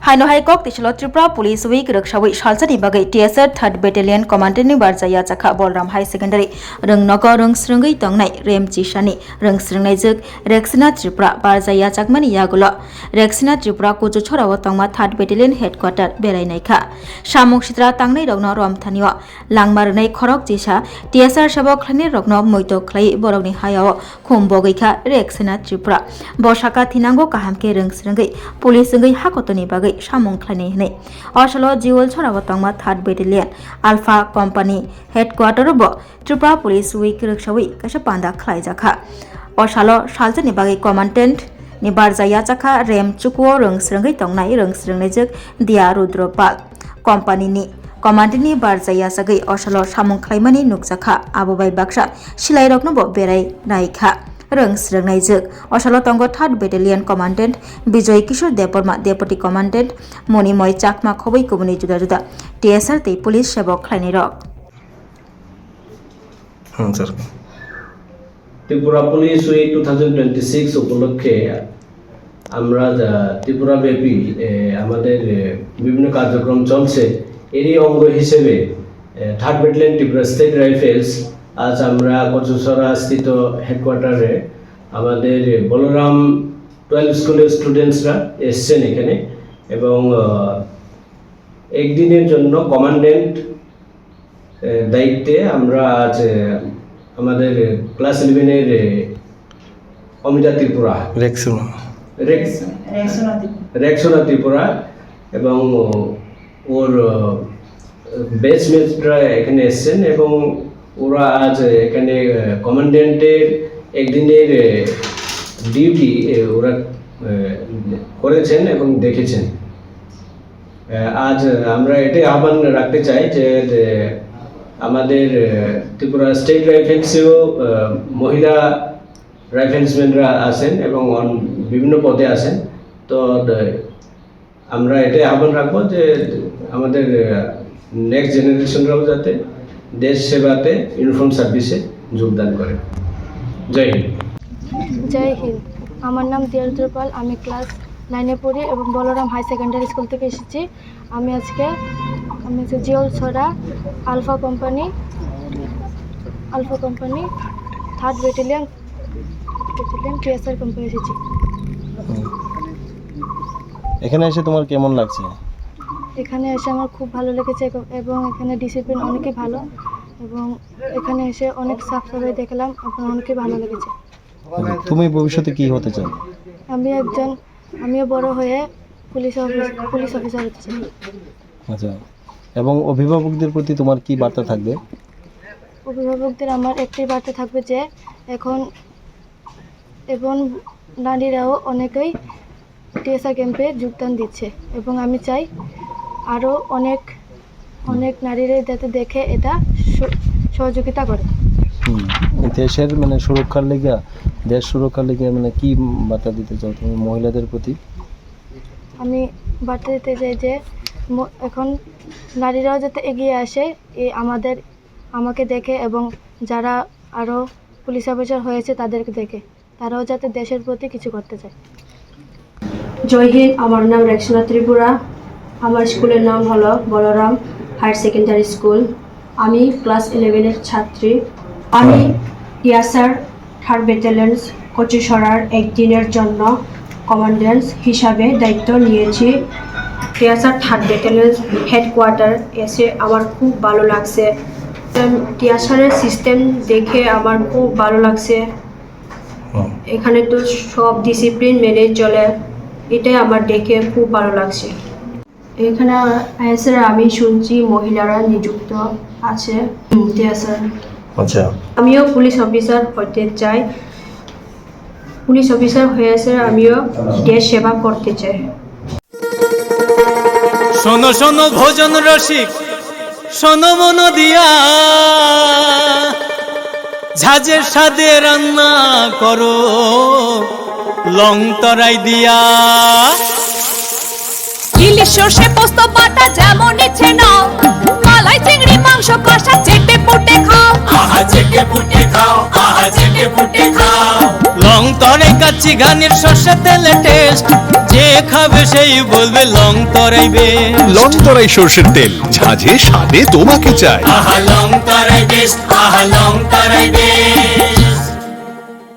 Haino Haikok Tishlo Tripura Police Week Rukshawi Shalsani Bagai TSR 3rd Battalion Commandant ni Barjaya Chakha Bolram High Secondary Rung Nogo Rung Srungai Tongnai Rem Chishani Rung Srungnai Juk Rexina Tripura Barjaya Chakmani Yagulo Rexina Tripura Kuju Chorawa Tongma 3rd Battalion Headquarter Berai Naika Shamuk Shitra Tangnai Rogno Rom Thanio Langmarnai Khorok Jisha TSR Shabok Khlani Rogno Moito Khlai Borokni Hayao Khumbogaika Rexina Tripura Boshaka Thinango Kahamke Rung Srungai Police Ngai Hakotoni Bagai Shamung Khlani Hne Oslo Jiwol Chorawatongma 3rd Battalion Alpha Company Headquarter Bo Tripura Police Week Rukshawi Kashapanda Khlai Jakha Oslo Shaltani Bagai Commandant ni Barjaya Chakha Rem Chukwo Rung Srungai Tongnai Rung Srungnai Juk Dia Rudropal Company ni Commandant ni Barjaya Sagai Oslo Shamung Khlaimani Nukjakha Abubai Baksha Silai Rokno Bo Berai Naikha Rung Srungnai Juk Oslo Tongo 3rd Battalion Commandant Bijoy Kishore Deporma Deputy Commandant Monimoy Chakma Khoboi Kubuni Juda Juda TSR Te Police Sebok Khlaini Rok sir Tripura police week 2026 উপলক্ষে আমরা ত্রিপুরা ব্যাপী আমাদের বিভিন্ন কার্যক্রম চলছে এরই অঙ্গ হিসেবে 3rd battalion Tripura state rifles আজ আমরা কচুছড়া স্থিত হেডকোয়ার্টারে আমাদের বলরাম 12 স্কুলের স্টুডেন্টসরা এসেছেন এখানে এবং একদিনের জন্য কমান্ডেন্ট দায়িত্বে আমরা আজ আমাদের ক্লাস 11 এর অমিতা ত্রিপুরা রেক্সোনা ত্রিপুরা এবং ওর বেসমেটরা এখানে এসেছেন এবং ওরা আজ এখানে কমান্ডেন্টের একদিনের ডিউটি ওরা করেছেন এবং দেখেছেন আজ আমরা এটাই আহ্বান রাখতে চাই যে আমাদের ত্রিপুরা স্টেট রাইফেলসেও মহিলা রাইফেলসম্যানরা আছেন এবং বিভিন্ন পদে আছেন তো আমরা এটাই আহ্বান রাখবো যে আমাদের নেক্সট জেনারেশনরাও যাতে দেশ সেবাতে ইউনিফর্ম সার্ভিসে যোগদান করে জয় হিন্দ জয় হিন্দ আমার নাম দিয়ারুদ্র পাল আমি ক্লাস 9 পড়ি এবং বলরাম হাই সেকেন্ডারি স্কুল থেকে এসেছি আমি আজকে Jiol Chhara alpha company 3rd battalion TSR company এসেছি এখানে এসে তোমার কেমন লাগছে এখানে এসে আমার খুব ভালো লেগেছে এবং এখানে ডিসিপ্লিন অনেকই ভালো এবং এখানে এসে অনেক সাফ সাফাই দেখলাম এবং অনেকই ভালো লেগেছে তুমি ভবিষ্যতে কি হতে চাও আমিও বড় হয়ে পুলিশ অফিসার হতে চাই আচ্ছা এবং অভিভাবকদের প্রতি তোমার কি বার্তা থাকবে অভিভাবকদের আমার একটাই বার্তা থাকবে যে এখন নারীরাও অনেকেই TSR ক্যাম্পে যোগদান দিচ্ছে এবং আমি চাই আরও অনেক নারীরা যাতে দেখে এটা সহযোগিতা করে দেশের দেশ সুরক্ষার লেগে কি বার্তা দিতে চাও তুমি মহিলাদের প্রতি আমি বার্তা দিতে চাই যে এখন নারীরাও যাতে এগিয়ে আসে আমাকে দেখে এবং যারা আরও পুলিশ অফিসার হয়েছে তাদেরকে দেখে তারাও যাতে দেশের প্রতি কিছু করতে চায় জয় হিন্দ আমার নাম রেক্সোনা ত্রিপুরা আমার স্কুলের নাম হলো বলরাম হায়ার সেকেন্ডারি স্কুল আমি ক্লাস 11 এর ছাত্রী আমি TSR 3rd ব্যাটালিয়ন কচুছড়ার একদিনের জন্য কমান্ড্যান্ট হিসাবে দায়িত্ব নিয়েছি TSR 3rd ব্যাটালিয়ন হেডকোয়ার্টার এসে আমার খুব ভালো লাগছে TSR এর সিস্টেম দেখে আমার খুব ভালো লাগছে এখানে তো সব ডিসিপ্লিন মেনে চলে এটাই আমার দেখে খুব ভালো লাগছে এখানে TSR আমি শুনছি মহিলারা নিযুক্ত আছে TSR আচ্ছা আমিও পুলিশ অফিসার হতে চাই পুলিশ অফিসার হয়েছে আমিও দেশ সেবা করতে চাই শোনো শোনো ভোজন রসিক শোনো মন দিয়া ঝাঁঝের সাদে রান্না করো লং তরাই দিয়া ইলিশ সর্ষে পোস্ত বাটা যেমন ইচ্ছে নাও মালাই চিংড়ি মাংস কষা চেটে পুটে খাও আহা চেটে পুটে খাও আহা চেটে পুটে খাও লং তরাই কাচ্চি ঘানির সর্ষে তেলে টেস্ট, যে খাবে সেই বলবে লং তরাই বেস্ট। লং তরাই সর্ষের তেল, ঝাঁঝে স্বাদে তোমাকে চাই। আহা লং তরাই বেস্ট, আহা লং তরাই বেস্ট।